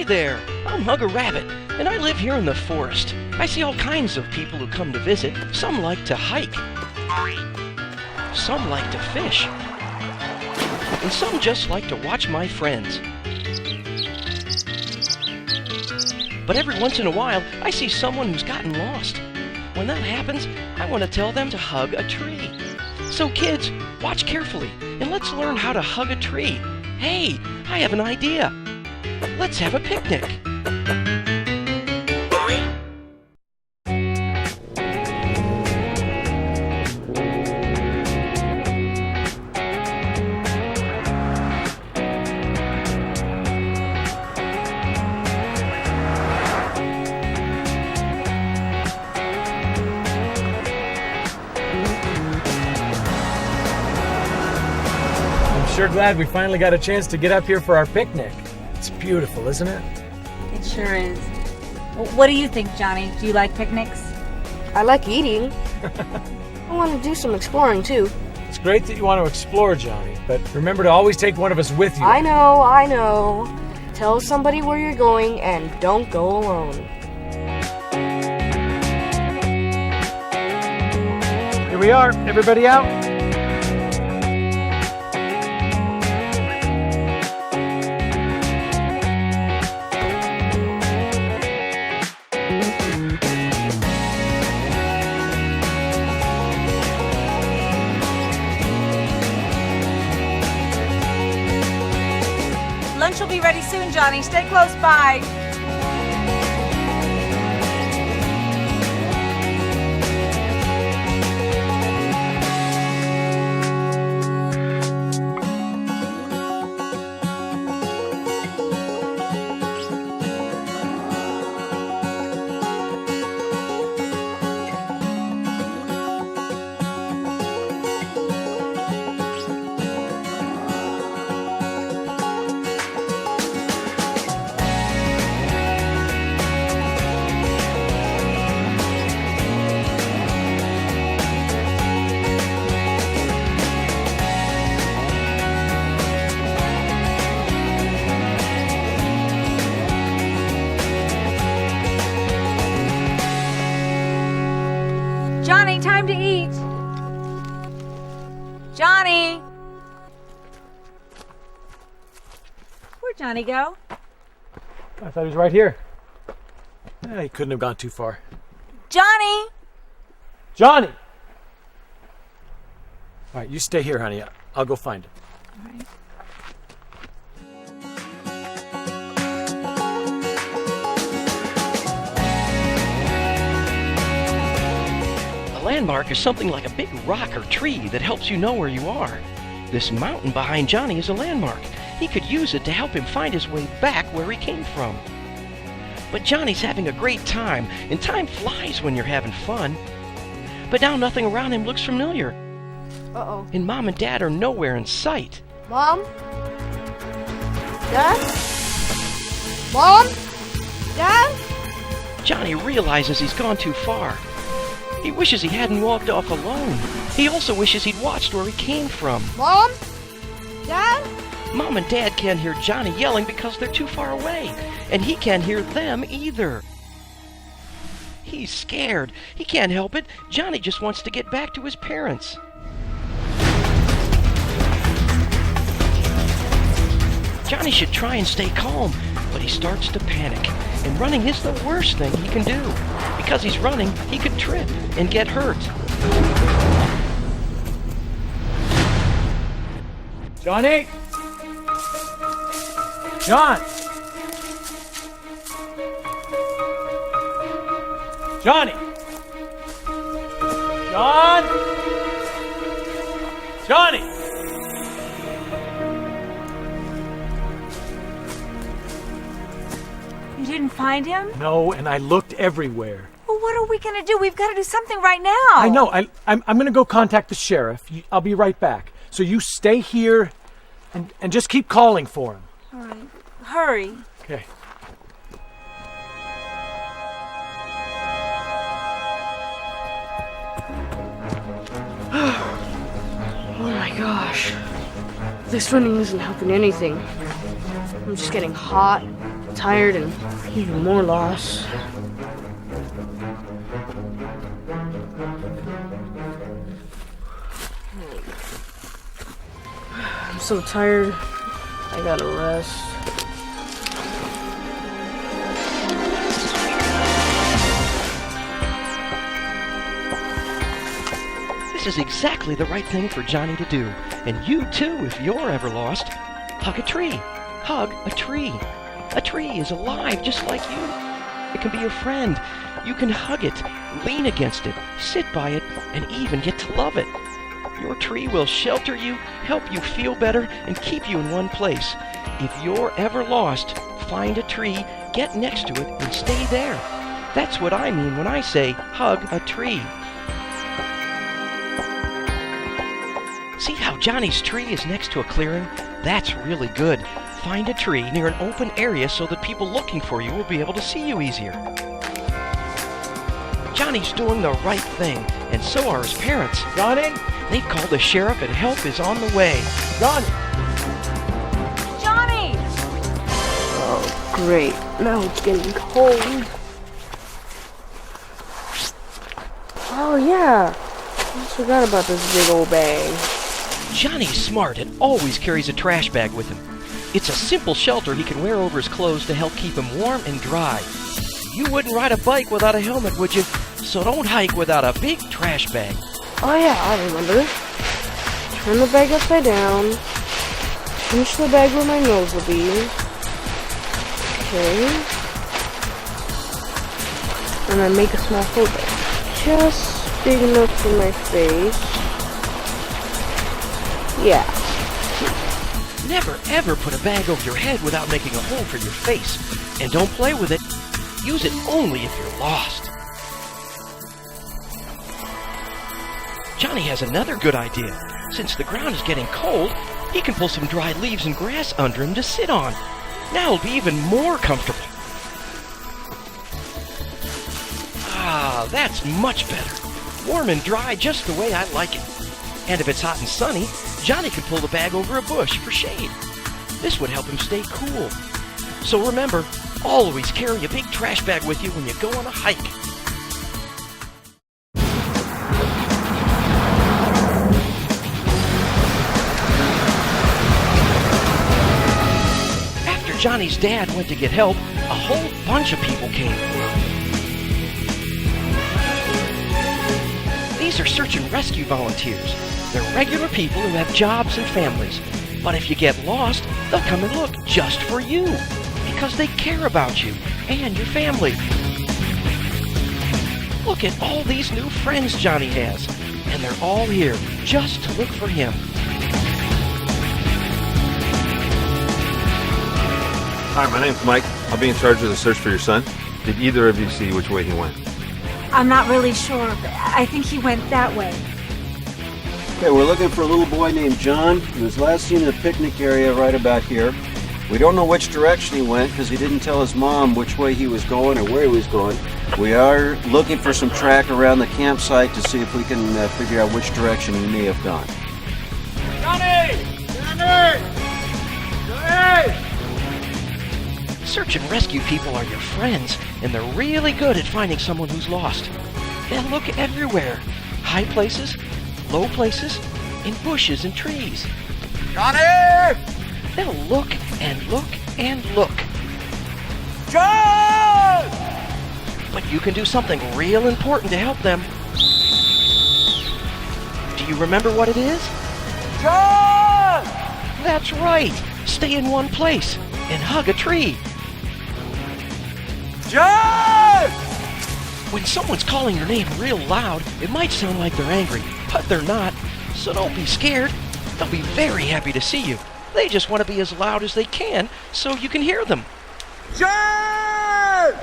there, I'm Hugger Rabbit, and I live here in the forest. I see all kinds of people who come to visit. Some like to hike, some like to fish, and some just like to watch my friends. But every once in a while, I see someone who's gotten lost. When that happens, I want to tell them to hug a tree. So kids, watch carefully, and let's learn how to hug a tree. Hey, I have an idea. Let's have a picnic. Sure glad we finally got a chance to get up here for our picnic. It's beautiful, isn't it? It sure is. What do you think, Johnny? Do you like picnics? I like eating. I want to do some exploring, too. It's great that you want to explore, Johnny, but remember to always take one of us with you. I know. Tell somebody where you're going and don't go alone. Here we are. Everybody out? Lunch will be ready soon, Johnny. Stay close by. Johnny, time to eat. Johnny! Where'd Johnny go? I thought he was right here. He couldn't have gone too far. Johnny! Johnny! All right, you stay here, honey. I'll go find him. All right. A landmark is something like a big rock or tree that helps you know where you are. This mountain behind Johnny is a landmark. He could use it to help him find his way back where he came from. But Johnny's having a great time, and time flies when you're having fun. But now nothing around him looks familiar. Uh-oh. And Mom and Dad are nowhere in sight. Mom? Dad? Mom? Dad? Johnny realizes he's gone too far. He wishes he hadn't walked off alone. He also wishes he'd watched where he came from. Mom? Dad? Mom and Dad can't hear Johnny yelling because they're too far away, and he can't hear them either. He's scared. He can't help it. Johnny just wants to get back to his parents. Johnny should try and stay calm, but he starts to panic, and running is the worst thing he can do. Because he's running, he could trip and get hurt. Johnny! John! Johnny! John! Johnny! You didn't find him? No, and I looked everywhere. Well, what are we going to do? We've got to do something right now. I know. I'm going to go contact the sheriff. I'll be right back. So you stay here and just keep calling for him. All right. Hurry. Okay. Oh my gosh. This running isn't helping anything. I'm just getting hot, tired and even more lost. I'm so tired. I gotta rest. This is exactly the right thing for Johnny to do. And you too, if you're ever lost. Hug a tree. Hug a tree. A tree is alive just like you. It can be your friend. You can hug it, lean against it, sit by it, and even get to love it. Your tree will shelter you, help you feel better, and keep you in one place. If you're ever lost, find a tree, get next to it, and stay there. That's what I mean when I say hug a tree. See how Johnny's tree is next to a clearing? That's really good. Find a tree near an open area so that people looking for you will be able to see you easier. Johnny's doing the right thing, and so are his parents. Johnny? They've called the sheriff and help is on the way. Johnny! Johnny! Oh, great. Now it's getting cold. Oh, yeah. I just forgot about this big old bag. Johnny's smart and always carries a trash bag with him. It's a simple shelter he can wear over his clothes to help keep him warm and dry. You wouldn't ride a bike without a helmet, would you? So don't hike without a big trash bag. Oh yeah, I remember. Turn the bag upside down. Pinch the bag where my nose will be. Okay. And then make a small hole there. Just big enough for my face. Yeah. Never ever put a bag over your head without making a hole for your face. And don't play with it. Use it only if you're lost. Johnny has another good idea. Since the ground is getting cold, he can pull some dry leaves and grass under him to sit on. Now he'll be even more comfortable. Ah, that's much better. Warm and dry just the way I like it. And if it's hot and sunny, Johnny can pull the bag over a bush for shade. This would help him stay cool. So remember, always carry a big trash bag with you when you go on a hike. After Johnny's dad went to get help, a whole bunch of people came. These are search and rescue volunteers. They're regular people who have jobs and families. But if you get lost, they'll come and look just for you. Because they care about you and your family. Look at all these new friends Johnny has. And they're all here just to look for him. Hi, my name's Mike. I'll be in charge of the search for your son. Did either of you see which way he went? I'm not really sure, but I think he went that way. Okay, we're looking for a little boy named John. He was last seen in the picnic area right about here. We don't know which direction he went because he didn't tell his mom which way he was going or where he was going. We are looking for some track around the campsite to see if we can figure out which direction he may have gone. Johnny! Johnny! Johnny! Search and rescue people are your friends, and they're really good at finding someone who's lost. They'll look everywhere. High places, low places, in bushes and trees. Johnny! They'll look and look and look. John! But you can do something real important to help them. Do you remember what it is? John! That's right. Stay in one place and hug a tree. John! When someone's calling your name real loud, it might sound like they're angry, but they're not. So don't be scared. They'll be very happy to see you. They just want to be as loud as they can so you can hear them. John!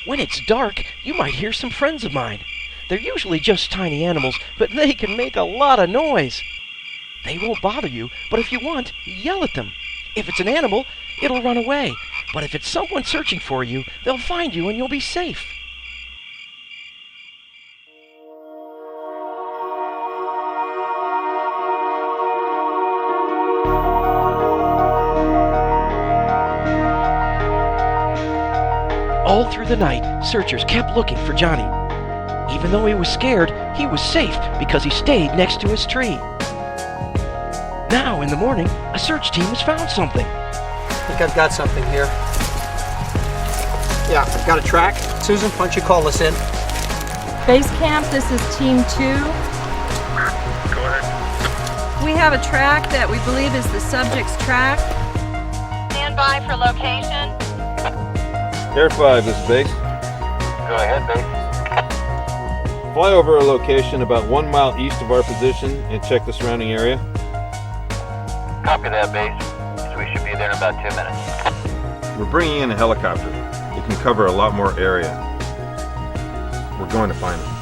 When it's dark, you might hear some friends of mine. They're usually just tiny animals, but they can make a lot of noise. They won't bother you, but if you want, yell at them. If it's an animal, it'll run away. But if it's someone searching for you, they'll find you and you'll be safe. All through the night, searchers kept looking for Johnny. Even though he was scared, he was safe because he stayed next to his tree. Now, in the morning, a search team has found something. I think I've got something here. Yeah, I've got a track. Susan, why don't you call us in? Base camp, this is Team 2. Go ahead. We have a track that we believe is the subject's track. Stand by for location. Air 5, this is base. Go ahead, base. Fly over a location about 1 mile east of our position and check the surrounding area. Copy that, base. So we should be there in about 2 minutes. We're bringing in a helicopter. It can cover a lot more area. We're going to find them.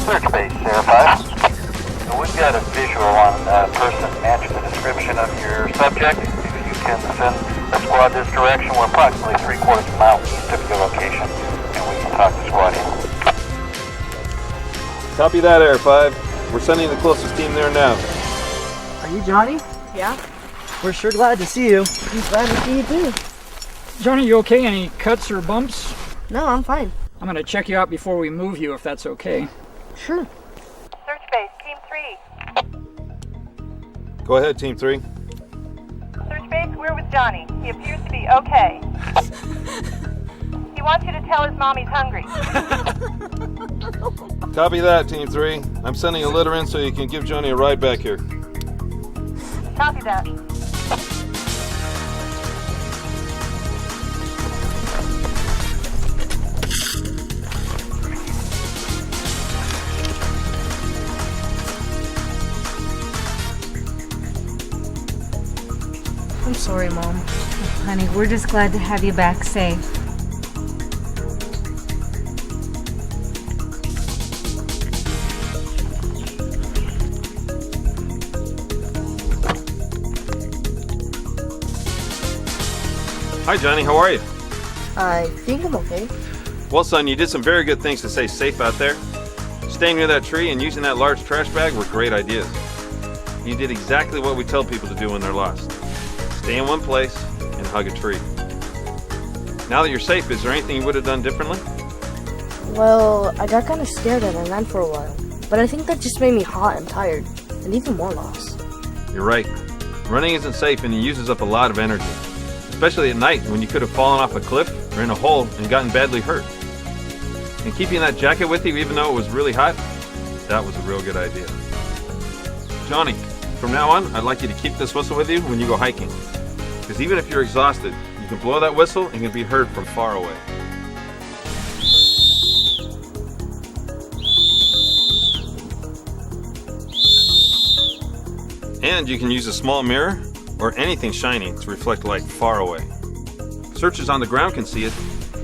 Search base, Air 5. So we've got a visual on a person matching the description of your subject. If you can send a squad this direction, we're approximately 3/4 of a mile east of your location, and we can talk the squad in. Copy that, Air 5. We're sending the closest team there now. Are you Johnny? Yeah? We're sure glad to see you. I'm glad to see you too. Johnny, you okay? Any cuts or bumps? No, I'm fine. I'm gonna check you out before we move you, if that's okay. Sure. Search base, Team 3. Go ahead, Team 3. Search base, we're with Johnny. He appears to be okay. He wants you to tell his mom he's hungry. Copy that, Team 3. I'm sending a litter in so you can give Johnny a ride back here. Copy that. I'm sorry, Mom. Honey, we're just glad to have you back safe. Hi, Johnny. How are you? I think I'm okay. Well, son, you did some very good things to stay safe out there. Staying near that tree and using that large trash bag were great ideas. You did exactly what we tell people to do when they're lost. Stay in one place and hug a tree. Now that you're safe, is there anything you would have done differently? Well, I got kind of scared and I ran for a while. But I think that just made me hot and tired, and even more lost. You're right. Running isn't safe and it uses up a lot of energy. Especially at night when you could have fallen off a cliff or in a hole and gotten badly hurt. And keeping that jacket with you even though it was really hot, that was a real good idea. Johnny, from now on, I'd like you to keep this whistle with you when you go hiking. Because even if you're exhausted, you can blow that whistle and it can be heard from far away. And you can use a small mirror or anything shiny to reflect light far away. Searchers on the ground can see it,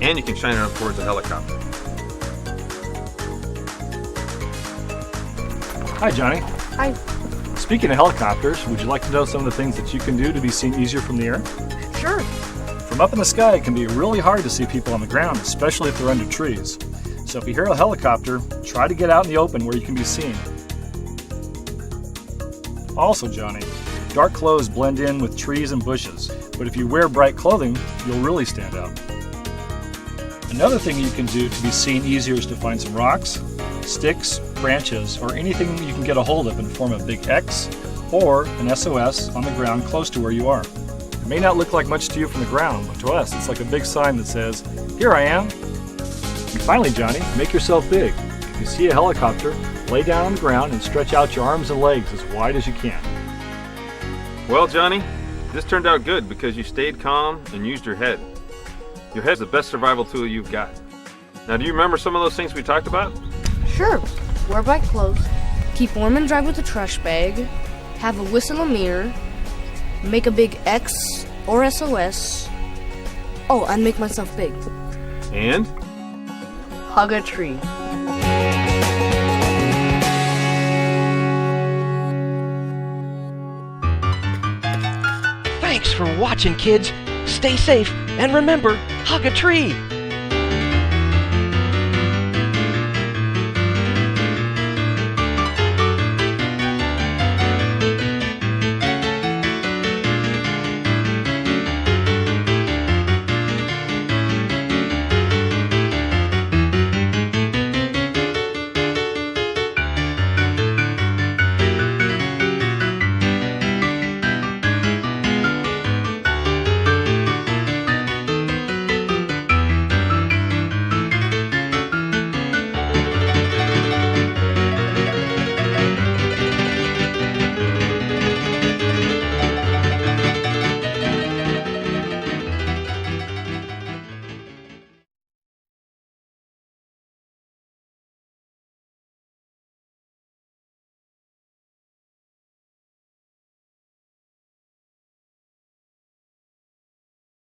and you can shine it up towards the helicopter. Hi, Johnny. Hi. Speaking of helicopters, would you like to know some of the things that you can do to be seen easier from the air? Sure. From up in the sky, it can be really hard to see people on the ground, especially if they're under trees. So if you hear a helicopter, try to get out in the open where you can be seen. Also, Johnny, dark clothes blend in with trees and bushes, but if you wear bright clothing, you'll really stand out. Another thing you can do to be seen easier is to find some rocks, sticks, branches, or anything you can get a hold of and form a big X or an SOS on the ground close to where you are. It may not look like much to you from the ground, but to us it's like a big sign that says, "Here I am." And finally, Johnny, make yourself big. If you see a helicopter, lay down on the ground and stretch out your arms and legs as wide as you can. Well, Johnny, this turned out good because you stayed calm and used your head. Your head's the best survival tool you've got. Now, do you remember some of those things we talked about? Sure. Wear bright clothes, keep warm and dry with a trash bag, have a whistle and mirror, make a big X or SOS. Oh, and make myself big. And? Hug a tree. Thanks for watching, kids. Stay safe, and remember, hug a tree.